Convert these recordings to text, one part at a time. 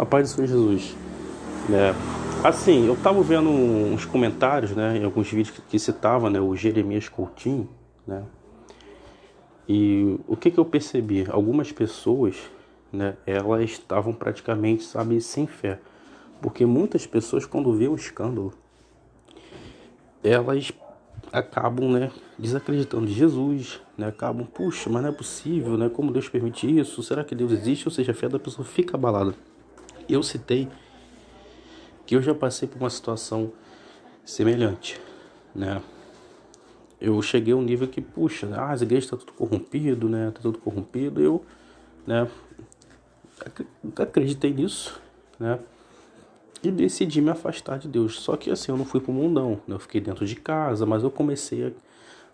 A paz do Senhor Jesus, né? Assim, eu tava vendo uns comentários, né, em alguns vídeos que citava, né, o Jeremias Coutinho, né? E o que eu percebi? Algumas pessoas, né, elas estavam praticamente, sabe, sem fé. Porque muitas pessoas, quando vê um escândalo, elas acabam, né, desacreditando de Jesus, né? Acabam, puxa, mas não é possível, né? Como Deus permite isso? Será que Deus existe? Ou seja, a fé da pessoa fica abalada. Eu citei que eu já passei por uma situação semelhante, né? Eu cheguei a um nível que, puxa, as igrejas estão tudo corrompido, né? Tá tudo corrompido. Eu, né, acreditei nisso, né? E decidi me afastar de Deus. Só que assim, eu não fui pro mundão, né? Eu fiquei dentro de casa, mas eu comecei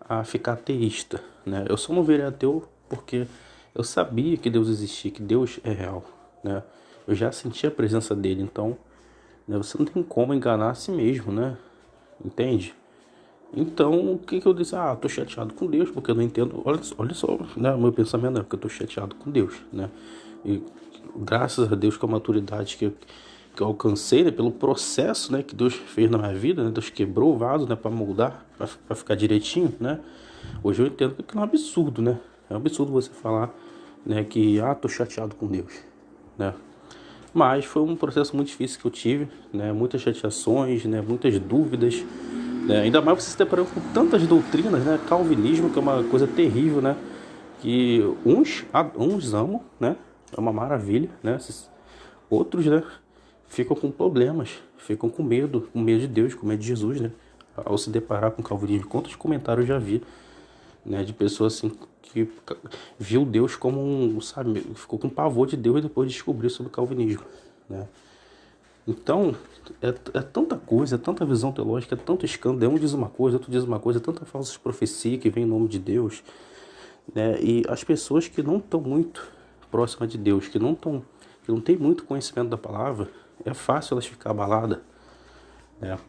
a ficar ateísta, né? Eu só não virei ateu porque eu sabia que Deus existia, que Deus é real, né? Eu já sentia a presença dele, então, né, você não tem como enganar a si mesmo, né? Entende? Então, o que eu disse? Tô chateado com Deus, porque eu não entendo. Olha só, né? O meu pensamento é porque eu tô chateado com Deus, né? E graças a Deus, com a maturidade que eu alcancei, né? Pelo processo, né? Que Deus fez na minha vida, né? Deus quebrou o vaso, né? Para moldar, para ficar direitinho, né? Hoje eu entendo que é um absurdo, né? É um absurdo você falar, né? Que, tô chateado com Deus, né? Mas foi um processo muito difícil que eu tive, né? Muitas chateações, né? Muitas dúvidas, né? Ainda mais você se deparando com tantas doutrinas, né? Calvinismo, que é uma coisa terrível, né? Que uns amam, né? É uma maravilha, né? Outros, né? Ficam com problemas, ficam com medo de Deus, com medo de Jesus, né? Ao se deparar com o calvinismo. Quantos comentários eu já vi, né? De pessoas assim que viu Deus como sabe, ficou com pavor de Deus e depois descobriu sobre o calvinismo, né? Então, é tanta coisa, é tanta visão teológica, é tanto escândalo. Um diz uma coisa, outro diz uma coisa, é tanta falsa profecia que vem em nome de Deus, né? E as pessoas que não estão muito próximas de Deus, que não tem muito conhecimento da palavra, é fácil elas ficar abaladas, né?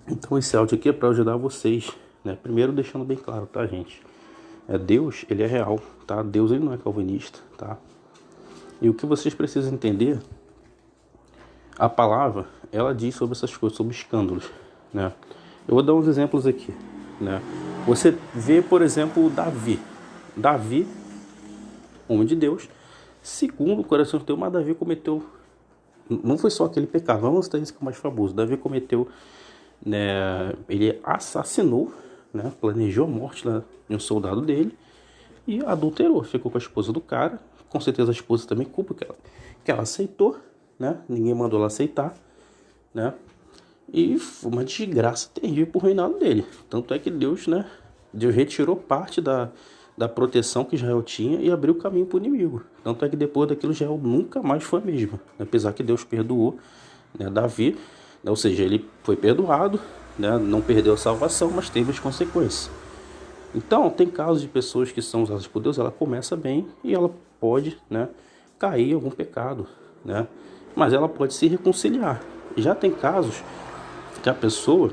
Então esse áudio aqui é para ajudar vocês, né? Primeiro deixando bem claro, tá, gente? Deus, ele é real, tá? Deus, ele não é calvinista, tá? E o que vocês precisam entender, a palavra, ela diz sobre essas coisas, sobre escândalos, né? Eu vou dar uns exemplos aqui, né? Você vê, por exemplo, Davi, homem de Deus, segundo o coração de Deus, mas Davi cometeu, não foi só aquele pecado, vamos ter isso que é mais famoso. Davi cometeu, né, ele assassinou, né, planejou a morte de um soldado dele e adulterou, ficou com a esposa do cara. Com certeza a esposa também culpa que ela aceitou, né? Ninguém mandou ela aceitar, né? E foi uma desgraça terrível pro reinado dele. Tanto é que Deus, né? Deus retirou parte da proteção que Israel tinha e abriu o caminho para o inimigo. Tanto é que depois daquilo Israel nunca mais foi a mesma. Apesar que Deus perdoou, né, Davi, né, ou seja, ele foi perdoado, né, não perdeu a salvação, mas teve as consequências. Então, tem casos de pessoas que são usadas por Deus, ela começa bem e ela pode, né, cair em algum pecado, né, mas ela pode se reconciliar. Já tem casos que a pessoa,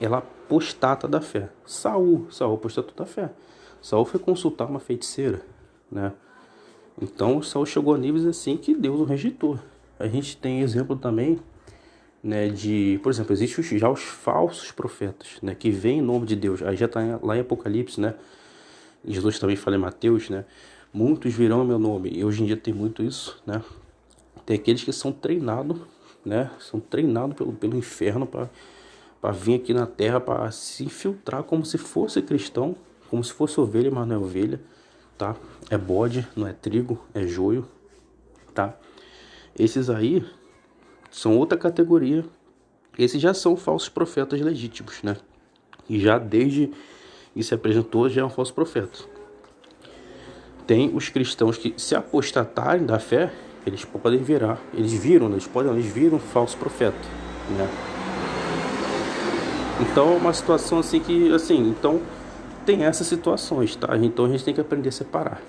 ela apostata da fé. Saul apostatou da fé. Saul foi consultar uma feiticeira, né? Então, Saul chegou a níveis assim que Deus o rejeitou. A gente tem exemplo também, né, por exemplo, existem já os falsos profetas, né, que vêm em nome de Deus. Aí já está lá em Apocalipse, né? Jesus também fala em Mateus, né? Muitos virão em meu nome. E hoje em dia tem muito isso, né? Tem aqueles que são treinados, né? São treinados pelo inferno para vir aqui na terra, para se infiltrar como se fosse cristão, como se fosse ovelha, mas não é ovelha, tá? É bode, não é trigo, é joio, tá? Esses aí são outra categoria. Esses já são falsos profetas legítimos, né? E já desde que se apresentou, já é um falso profeta. Tem os cristãos que, se apostatarem da fé, eles podem virar. Eles viram um falso profeta, né? Então é uma situação assim que, assim, então tem essas situações, tá? Então a gente tem que aprender a separar.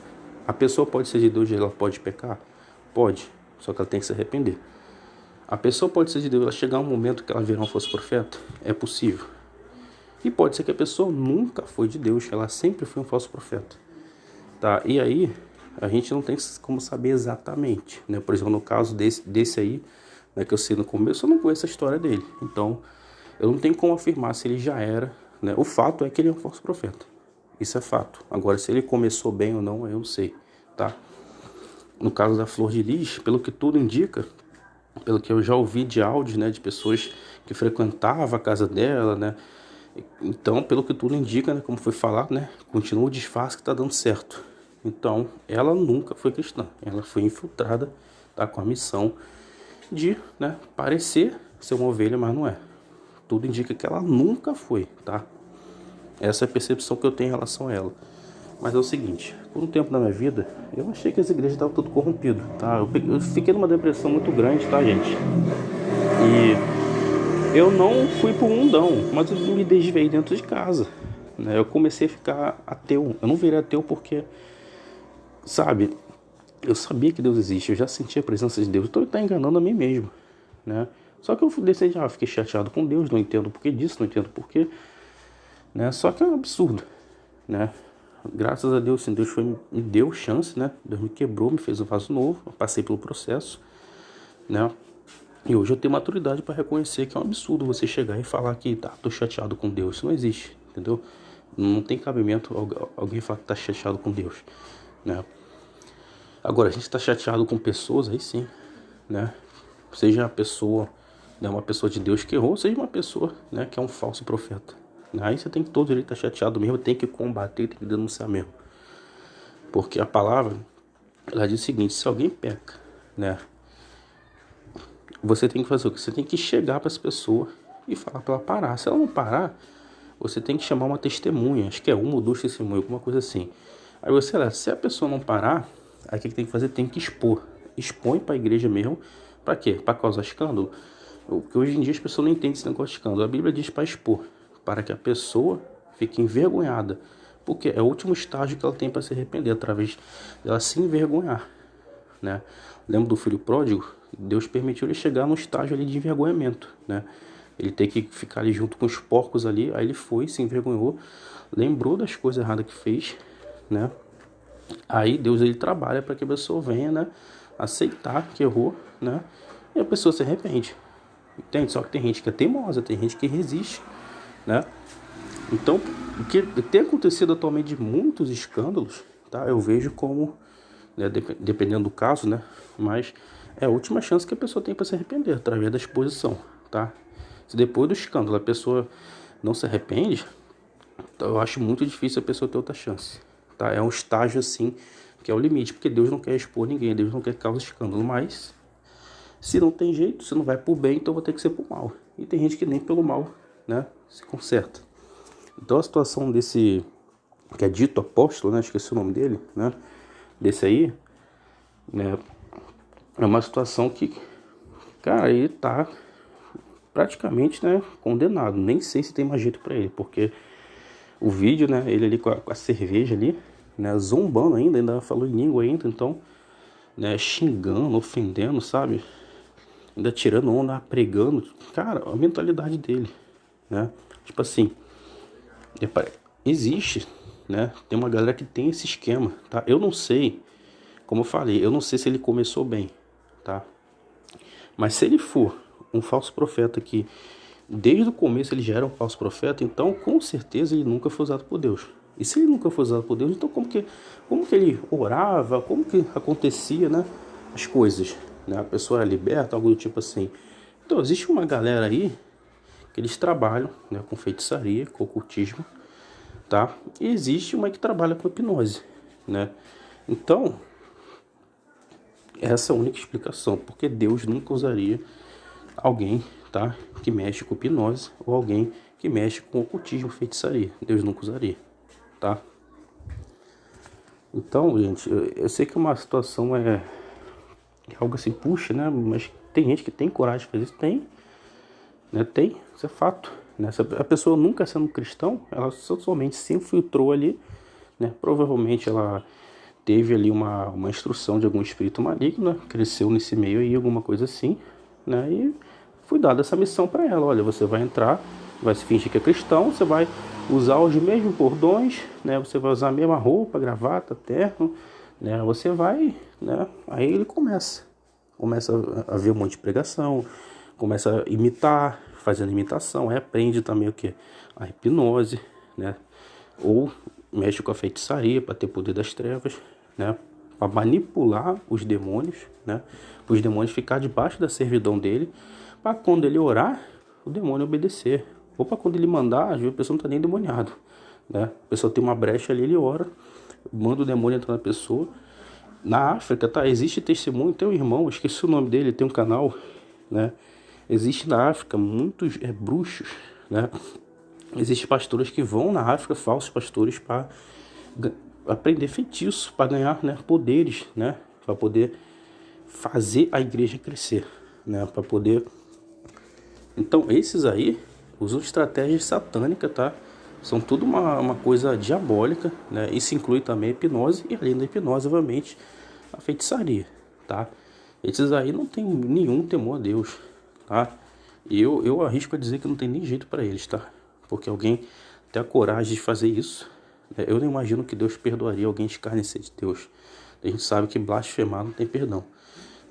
A pessoa pode ser de Deus e ela pode pecar? Pode, só que ela tem que se arrepender. A pessoa pode ser de Deus, ela chegar um momento que ela virar um falso profeta? É possível. E pode ser que a pessoa nunca foi de Deus, ela sempre foi um falso profeta, tá? E aí, a gente não tem como saber exatamente, né? Por exemplo, no caso desse aí, né, que eu sei no começo, eu não conheço a história dele. Então, eu não tenho como afirmar se ele já era, né? O fato é que ele é um falso profeta. Isso é fato. Agora, se ele começou bem ou não, eu não sei, tá? No caso da Flor de Lis, pelo que tudo indica, pelo que eu já ouvi de áudios, né, de pessoas que frequentavam a casa dela, né? Então, pelo que tudo indica, né, como foi falado, né, continua o disfarce que tá dando certo. Então, ela nunca foi cristã. Ela foi infiltrada, tá, com a missão de, né, parecer ser uma ovelha, mas não é. Tudo indica que ela nunca foi, tá? Essa é a percepção que eu tenho em relação a ela. Mas é o seguinte, por um tempo da minha vida, eu achei que as igrejas estavam tudo corrompido, tá? Eu fiquei numa depressão muito grande, tá, gente? E eu não fui pro mundão, mas eu me desviei dentro de casa, né? Eu comecei a ficar ateu. Eu não virei ateu porque, sabe, eu sabia que Deus existe, eu já sentia a presença de Deus, então ele tá enganando a mim mesmo, né? Só que eu decidi, fiquei chateado com Deus, não entendo o porquê disso, não entendo o porquê, né? Só que é um absurdo, né? Graças a Deus, sim, Deus me deu chance, né? Deus me quebrou, me fez um vaso novo, eu passei pelo processo, né? E hoje eu tenho maturidade para reconhecer que é um absurdo você chegar e falar que tô chateado com Deus. Isso não existe, entendeu? Não tem cabimento alguém falar que tá chateado com Deus, né? Agora, a gente está chateado com pessoas, aí sim, né? Seja a pessoa, né, uma pessoa de Deus que errou, seja uma pessoa, né, que é um falso profeta. Aí você tem que todo direito estar chateado mesmo, tem que combater, tem que denunciar mesmo. Porque a palavra, ela diz o seguinte, se alguém peca, né, você tem que fazer o quê? Você tem que chegar para essa pessoa e falar para ela parar. Se ela não parar, você tem que chamar uma testemunha, acho que é uma ou duas testemunhas, alguma coisa assim. Aí você, se a pessoa não parar, aí o que tem que fazer? Tem que expor. Expõe para a igreja mesmo. Para quê? Para causar escândalo? Porque hoje em dia as pessoas não entendem esse negócio de escândalo. A Bíblia diz para expor, para que a pessoa fique envergonhada. Porque é o último estágio que ela tem para se arrepender, através dela se envergonhar, né? Lembra do filho pródigo? Deus permitiu ele chegar num estágio ali de envergonhamento, né? Ele tem que ficar ali junto com os porcos ali, aí ele foi, se envergonhou, lembrou das coisas erradas que fez, né? Aí Deus ele trabalha para que a pessoa venha, né, aceitar que errou, né? E a pessoa se arrepende. Entende? Só que tem gente que é teimosa, tem gente que resiste, né? Então, o que tem acontecido atualmente de muitos escândalos, tá? Eu vejo como, né, dependendo do caso, né? Mas é a última chance que a pessoa tem para se arrepender, através da exposição, tá? Se depois do escândalo a pessoa não se arrepende, então eu acho muito difícil a pessoa ter outra chance, tá? É um estágio assim que é o limite, porque Deus não quer expor ninguém, Deus não quer causar escândalo, mas se não tem jeito, se não vai por bem, então vai ter que ser por mal. E tem gente que nem pelo mal, né, se conserta. Então a situação desse, que é dito apóstolo, né, esqueci o nome dele, né, desse aí, né, é uma situação que, cara, ele tá praticamente, né, condenado. Nem sei se tem mais jeito pra ele, porque o vídeo, né, ele ali com a cerveja ali, né, zombando ainda falou em língua ainda, então, né, xingando, ofendendo, sabe, ainda tirando onda, pregando, cara, a mentalidade dele, né, tipo assim, existe, né, tem uma galera que tem esse esquema, tá, eu não sei, como eu falei, eu não sei se ele começou bem, tá, mas se ele for um falso profeta que desde o começo ele já era um falso profeta, então com certeza ele nunca foi usado por Deus. E se ele nunca foi usado por Deus, então como que ele orava, como que acontecia, né, as coisas, né? A pessoa era liberta, algo do tipo assim. Então existe uma galera aí que eles trabalham, né, com feitiçaria, com ocultismo, tá? E existe uma que trabalha com hipnose, né? Então essa é a única explicação, porque Deus nunca usaria alguém, tá, que mexe com hipnose ou alguém que mexe com ocultismo, feitiçaria. Deus nunca usaria, tá? Então, gente, eu sei que uma situação é algo assim, puxa, né? Mas tem gente que tem coragem de fazer isso, tem, né? Tem, isso é fato, né? Se a pessoa nunca sendo cristão, ela somente se infiltrou ali, né? Provavelmente ela teve ali uma instrução de algum espírito maligno, né? Cresceu nesse meio aí, alguma coisa assim, né? E foi dada essa missão para ela. Olha, você vai entrar, vai se fingir que é cristão, você vai usar os mesmos bordões, né? Você vai usar a mesma roupa, gravata, terno, né? Você vai, né? Aí ele começa a ver um monte de pregação, começa a imitar, fazendo imitação, aí aprende também o que? A hipnose, né? Ou mexe com a feitiçaria para ter poder das trevas, né? Para manipular os demônios, né? Para os demônios ficar debaixo da servidão dele, para quando ele orar, o demônio obedecer. Ou para quando ele mandar, às vezes a pessoa não está nem endemoniado, né? A pessoa tem uma brecha ali, ele ora, manda o demônio entrar na pessoa. Na África, tá? Existe testemunho, tem um irmão, esqueci o nome dele, tem um canal, né? Existe na África muitos bruxos, né? Existem pastores que vão na África, falsos pastores, para aprender feitiço, para ganhar, né, poderes, né? Para poder fazer a igreja crescer, né? Para poder... Então, esses aí usam estratégias satânicas, tá? São tudo uma coisa diabólica, né? Isso inclui também a hipnose e, além da hipnose, obviamente, a feitiçaria, tá? Esses aí não tem nenhum temor a Deus, tá? E eu arrisco a dizer que não tem nem jeito para eles, tá? Porque alguém ter a coragem de fazer isso, né? Eu não imagino que Deus perdoaria alguém escarnecer de Deus. A gente sabe que blasfemar não tem perdão,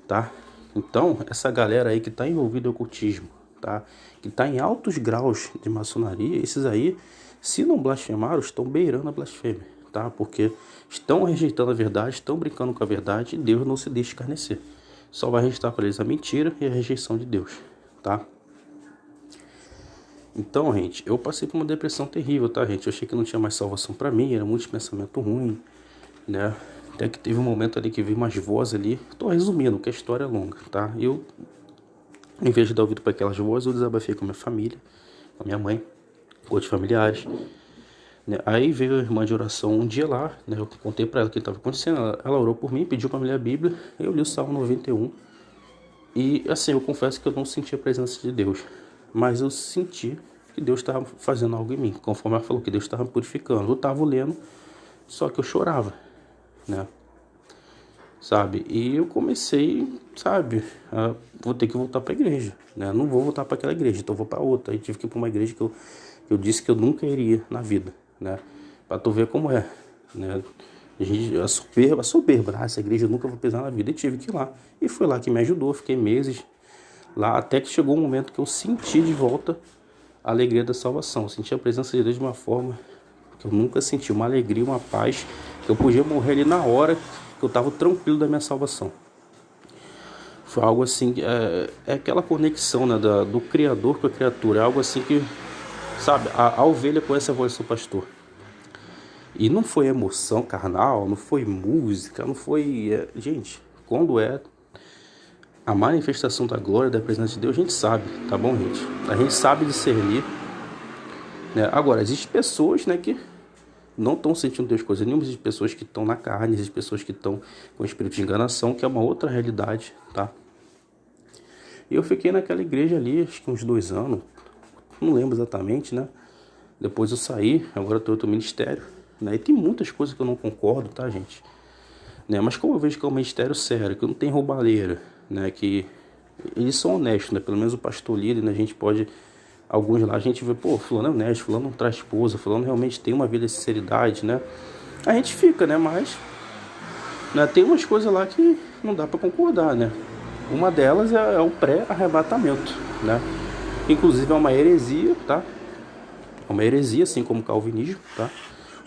tá? Então, essa galera aí que está envolvida em ocultismo, tá? Que está em altos graus de maçonaria, esses aí, se não blasfemaram, estão beirando a blasfêmia, tá? Porque estão rejeitando a verdade, estão brincando com a verdade, e Deus não se deixa escarnecer. Só vai restar para eles a mentira e a rejeição de Deus, tá? Então, gente, eu passei por uma depressão terrível, tá, gente? Eu achei que não tinha mais salvação para mim, era muito pensamento ruim, né? Até que teve um momento ali que veio umas vozes ali. Tô resumindo, porque a história é longa, tá? Eu, em vez de dar ouvido para aquelas vozes, eu desabafei com a minha família, com a minha mãe, com outros familiares, né? Aí veio a irmã de oração um dia lá, né? Eu contei para ela o que estava acontecendo. Ela orou por mim, pediu para me ler a Bíblia. Eu li o Salmo 91. E assim, eu confesso que eu não senti a presença de Deus, mas eu senti que Deus estava fazendo algo em mim, conforme ela falou que Deus estava purificando. Eu estava lendo, só que eu chorava, né? Sabe? E eu comecei, sabe, vou ter que voltar para a igreja, né? Não vou voltar para aquela igreja, então vou para outra. Aí tive que ir para uma igreja que eu disse que eu nunca iria na vida, né? Para tu ver como é, né? A soberba, essa igreja eu nunca vou pisar na vida. E tive que ir lá. E foi lá que me ajudou, fiquei meses lá, até que chegou um momento que eu senti de volta a alegria da salvação. Eu senti a presença de Deus de uma forma que eu nunca senti, uma alegria, uma paz, que eu podia morrer ali na hora, que eu estava tranquilo da minha salvação. Foi algo assim, é aquela conexão, né, do Criador com a criatura, é algo assim que, sabe, a ovelha conhece a voz do seu pastor. E não foi emoção carnal, não foi música, não foi... gente, quando é a manifestação da glória, da presença de Deus, a gente sabe, tá bom, gente? A gente sabe discernir, né? Agora, existem pessoas, né, que não estão sentindo Deus coisa nenhuma, existem pessoas que estão na carne, existem pessoas que estão com espírito de enganação, que é uma outra realidade, tá? E eu fiquei naquela igreja ali, acho que uns 2 anos, não lembro exatamente, né? Depois eu saí, agora eu estou em outro ministério, né? E tem muitas coisas que eu não concordo, tá, gente? Né? Mas como eu vejo que é um ministério sério, que não tem roubalheira, né? Que eles são honestos, né? Pelo menos o pastor líder, né? A gente pode... Alguns lá a gente vê, pô, fulano é honesto, fulano não traz esposa, fulano realmente tem uma vida de sinceridade, né? A gente fica, né? Mas, né, tem umas coisas lá que não dá para concordar, né? Uma delas é o pré-arrebatamento, né? Inclusive é uma heresia, tá? É uma heresia, assim como o calvinismo, tá?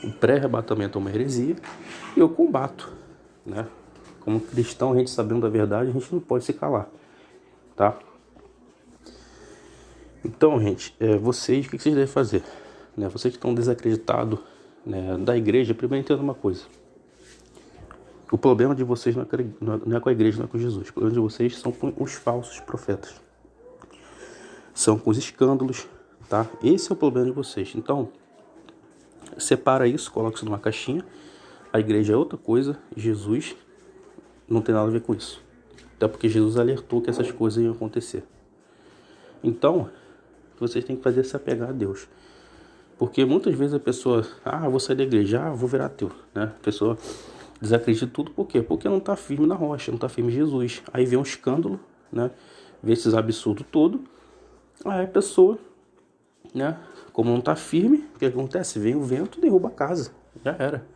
O pré-arrebatamento é uma heresia e eu combato, né? Como cristão, a gente sabendo da verdade, a gente não pode se calar, tá? Então, gente, vocês, o que vocês devem fazer? Né? Vocês que estão desacreditados, né, da igreja, primeiro entenda uma coisa. O problema de vocês não é com a igreja, não é com Jesus. O problema de vocês são com os falsos profetas. São com os escândalos, tá? Esse é o problema de vocês. Então, separa isso, coloca isso numa caixinha. A igreja é outra coisa, Jesus não tem nada a ver com isso. Até porque Jesus alertou que essas coisas iam acontecer. Então, vocês têm que fazer é se apegar a Deus. Porque muitas vezes a pessoa, vou sair da igreja, vou virar ateu, né? A pessoa desacredita de tudo, por quê? Porque não está firme na rocha, não está firme em Jesus. Aí vem um escândalo, né? Vê esses absurdos todos. Aí a pessoa, né? Como não está firme, o que acontece? Vem o vento, derruba a casa, já era.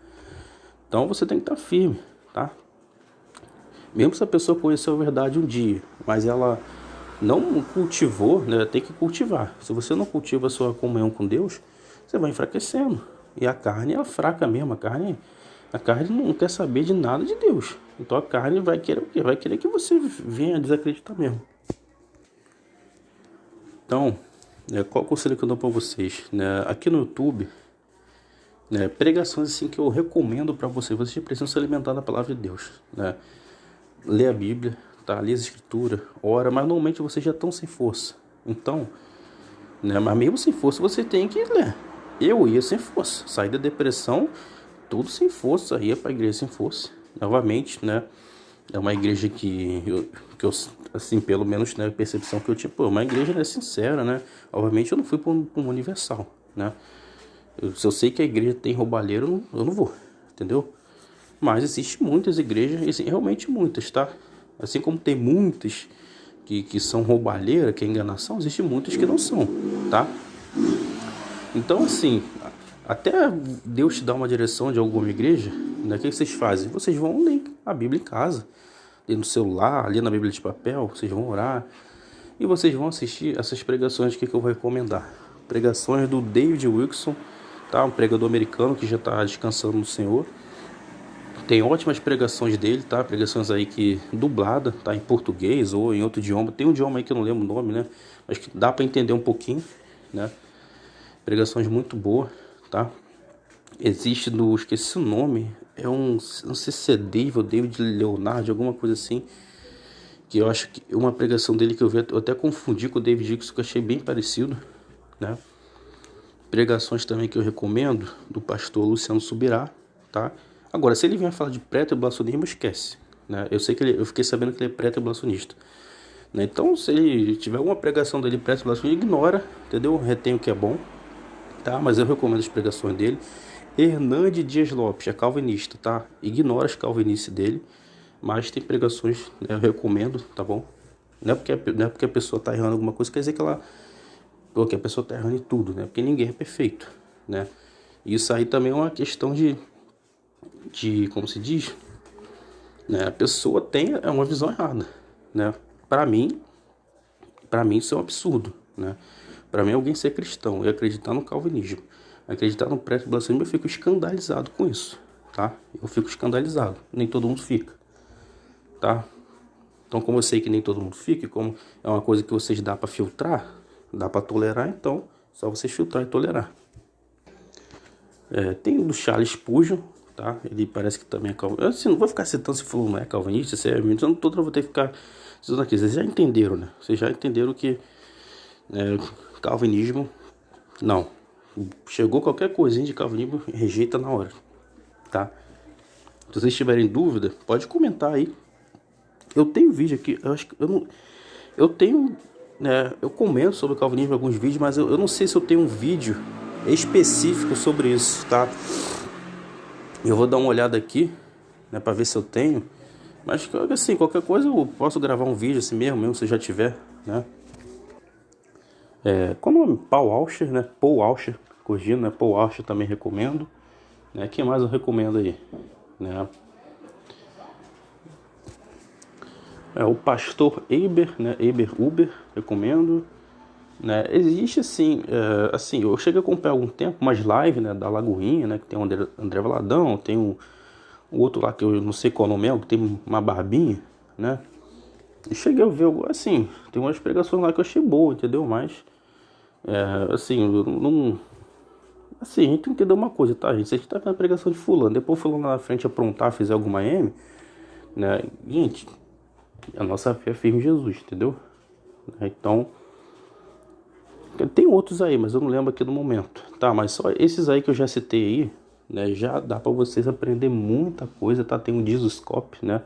Então você tem que estar firme, tá? Mesmo se a pessoa conheceu a verdade um dia, mas ela não cultivou, né? Tem que cultivar. Se você não cultiva a sua comunhão com Deus, você vai enfraquecendo. E a carne é fraca mesmo. A carne não quer saber de nada de Deus. Então a carne vai querer o quê? Vai querer que você venha desacreditar mesmo. Então, qual o conselho que eu dou para vocês? Aqui no YouTube, pregações assim que eu recomendo para vocês. Vocês precisam se alimentar da palavra de Deus, né? Lê a Bíblia, tá? Lê as Escrituras, ora, mas normalmente vocês já estão sem força. Então, mas mesmo sem força você tem que ler. Eu ia sem força, saí da depressão, tudo sem força, ia para a igreja sem força. Novamente, é uma igreja que eu assim, pelo menos, percepção que eu tinha, uma igreja sincera, né? Obviamente eu não fui para um universal, né? Se eu sei que a igreja tem roubalheiro, eu não vou, entendeu? Mas existem muitas igrejas, realmente muitas, tá? Assim como tem muitas que são roubalheira, que é enganação, existem muitas que não são, tá? Então, assim, até Deus te dá uma direção de alguma igreja, o que vocês fazem? Vocês vão ler a Bíblia em casa, ler no celular, ler na Bíblia de papel, vocês vão orar e vocês vão assistir essas pregações que eu vou recomendar. Pregações do David Wilkerson, tá? Um pregador americano que já está descansando no Senhor. Tem ótimas pregações dele, tá? Pregações aí que dublada, tá? Em português ou em outro idioma. Tem um idioma aí que eu não lembro o nome, né? Mas que dá para entender um pouquinho, né? Pregações muito boas, tá? Existe esqueci o nome, não sei se é David Leonard, alguma coisa assim, que eu acho que uma pregação dele que eu até confundi com o David Dixon, que eu achei bem parecido, né? Pregações também que eu recomendo, do pastor Luciano Subirá, tá? Agora, se ele vier falar de pré-tribulacionismo, esquece, né? Eu eu fiquei sabendo que ele é pré-tribulacionista, né? Então, se ele tiver alguma pregação dele pré-tribulacionista, ignora, entendeu? Retém o que é bom, tá? Mas eu recomendo as pregações dele. Hernande Dias Lopes, é calvinista, tá? Ignora as calvinices dele, mas tem pregações, eu recomendo, tá bom? Não é porque a pessoa tá errando alguma coisa, quer dizer que a pessoa tá errando em tudo, né? Porque ninguém é perfeito, né? Isso aí também é uma questão de como se diz, né? A pessoa tem uma visão errada, né? Para mim isso é um absurdo, né? Para mim, alguém ser cristão e acreditar no calvinismo, acreditar no pré-tribulacionismo, eu fico escandalizado com isso, tá? Eu fico escandalizado, nem todo mundo fica, tá? Então, como eu sei que nem todo mundo fica, como é uma coisa que vocês dá para filtrar, dá para tolerar, então só vocês filtrar e tolerar. Tem o do Charles Spurgeon, tá? Ele parece que também é calvinista. Assim, não vou ficar citando se falou não é calvinista, se é eu não tô, vou ter que ficar citando aqui. Vocês já entenderam, né? Vocês já entenderam que calvinismo, não. Chegou qualquer coisinha de calvinismo, rejeita na hora, tá? Se vocês tiverem dúvida, pode comentar aí. Eu tenho vídeo aqui, eu acho que eu tenho, eu comento sobre o calvinismo em alguns vídeos, mas eu não sei se eu tenho um vídeo específico sobre isso, tá? Eu vou dar uma olhada aqui, né, para ver se eu tenho. Mas assim, qualquer coisa eu posso gravar um vídeo assim mesmo se já tiver, né? Qual o nome? Paul Washer, né? Paul Washer, corrigindo, né? Paul Washer também recomendo, né? Quem mais eu recomendo aí, né? O pastor Eber, né? Eber Uber, recomendo, né? Existe assim, eu cheguei a acompanhar há algum tempo umas lives, né, da Lagoinha, né, que tem o André Valadão, tem o outro lá que eu não sei qual nome é, que tem uma barbinha, né? E cheguei a ver, assim, tem umas pregações lá que eu achei boa, entendeu? Mas, assim, eu não... Assim, a gente tem que entender uma coisa, tá, gente? Se a gente tá vendo a pregação de fulano, depois fulano lá na frente aprontar, fizer alguma M, né? Gente, a nossa fé é firme em Jesus, entendeu? Então, tem outros aí, mas eu não lembro aqui no momento, tá? Mas só esses aí que eu já citei aí, né? Já dá pra vocês aprender muita coisa, tá? Tem o Jesuscope, né?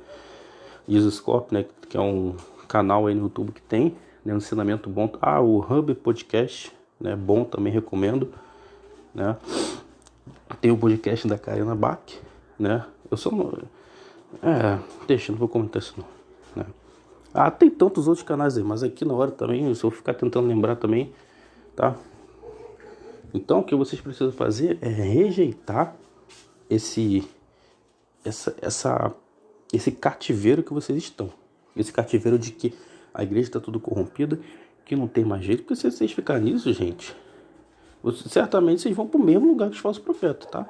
Jesuscope, né? Que é um canal aí no YouTube que tem, né? Um ensinamento bom. O Hub Podcast, né? Bom, também recomendo, né? Tem o podcast da Karina Bach, né? Eu só não... deixa, não vou comentar isso não, né? Tem tantos outros canais aí, mas aqui na hora também, se eu ficar tentando lembrar também, tá? Então o que vocês precisam fazer é rejeitar essa esse cativeiro que vocês estão. Esse cativeiro de que a igreja está tudo corrompida, que não tem mais jeito. Porque se vocês ficarem nisso, gente, certamente vocês vão para o mesmo lugar que os falsos profetas, tá?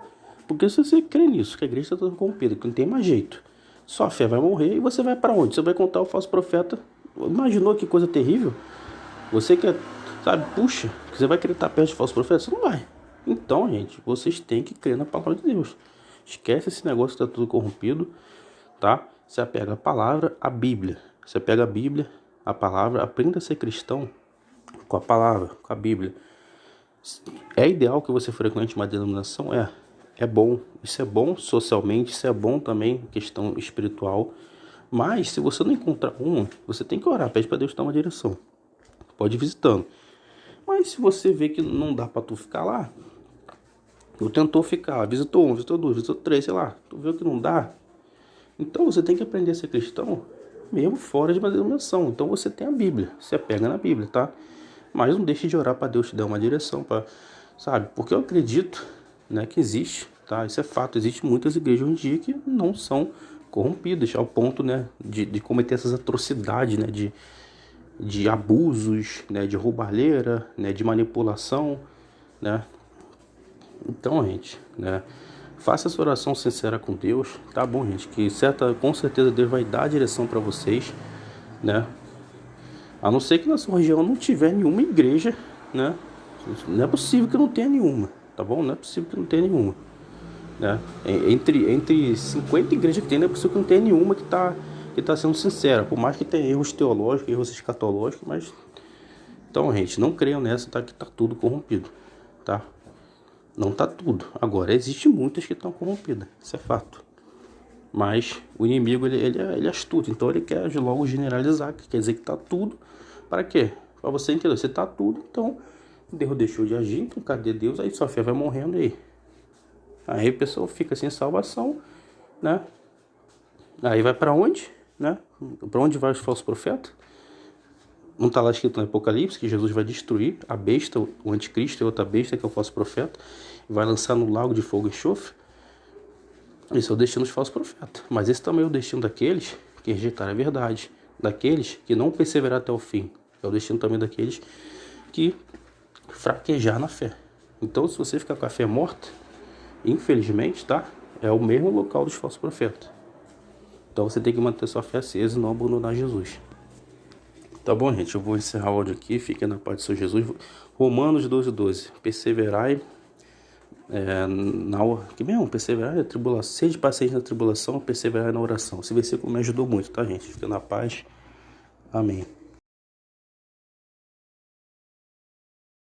Porque se você crê nisso, que a igreja está toda corrompida, que não tem mais jeito, sua fé vai morrer e você vai para onde? Você vai contar o falso profeta. Imaginou que coisa terrível? Você quer, sabe, puxa, que você vai querer estar perto de falso profeta? Você não vai. Então, gente, vocês têm que crer na palavra de Deus. Esquece esse negócio que está tudo corrompido, tá? Você apega a palavra, a Bíblia. Você pega a Bíblia, a palavra, aprenda a ser cristão com a palavra, com a Bíblia. É ideal que você frequente uma denominação? É bom. Isso é bom socialmente, isso é bom também em questão espiritual. Mas se você não encontrar uma, você tem que orar, pede para Deus dar uma direção. Pode ir visitando. Mas se você vê que não dá para tu ficar lá, tu tentou ficar, visitou um, visitou dois, visitou três, sei lá, tu viu que não dá, então você tem que aprender a ser cristão mesmo fora de uma denominação. Então você tem a Bíblia, você pega na Bíblia, tá? Mas não deixe de orar para Deus te dar uma direção, sabe? Porque eu acredito, né, que existe, tá? Isso é fato, existe muitas igrejas hoje em dia que não são corrompidas ao ponto, né, de cometer essas atrocidades, né, de abusos, né, de roubalheira, né, de manipulação, né? Então, gente, né, faça essa oração sincera com Deus, tá bom, gente? Que com certeza Deus vai dar a direção para vocês, né? A não ser que na sua região não tiver nenhuma igreja, né? Não é possível que não tenha nenhuma, tá bom? Não é possível que não tenha nenhuma, né? Entre 50 igrejas que tem, não é possível que não tenha nenhuma que tá sendo sincera, por mais que tenha erros teológicos, erros escatológicos, mas... Então, gente, não creiam nessa, tá? Que tá tudo corrompido, tá? Não tá tudo. Agora, existe muitas que estão corrompidas, isso é fato. Mas o inimigo, ele é astuto, então ele quer logo generalizar, que quer dizer que tá tudo. Para quê? Para você entender, você tá tudo, então Deus deixou de agir, então cadê Deus? Aí sua fé vai morrendo aí. Aí a pessoa fica sem salvação, né? Aí vai para onde, né? Para onde vai os falsos profetas? Não está lá escrito no Apocalipse que Jesus vai destruir a besta, o anticristo e outra besta, que é o falso profeta, e vai lançar no lago de fogo e enxofre? Esse é o destino dos falsos profetas. Mas esse também é o destino daqueles que rejeitaram a verdade, daqueles que não perseveraram até o fim. É o destino também daqueles que fraquejar na fé. Então, se você ficar com a fé morta, infelizmente, tá? É o mesmo local dos falsos profetas. Então você tem que manter sua fé acesa e não abandonar Jesus. Tá bom, gente? Eu vou encerrar o áudio aqui. Fiquem na paz do Senhor Jesus. Romanos 12:12. Perseverai perseverai na tribulação. Sede paciente na tribulação, perseverai na oração. Esse versículo me ajudou muito, tá, gente? Fica na paz. Amém.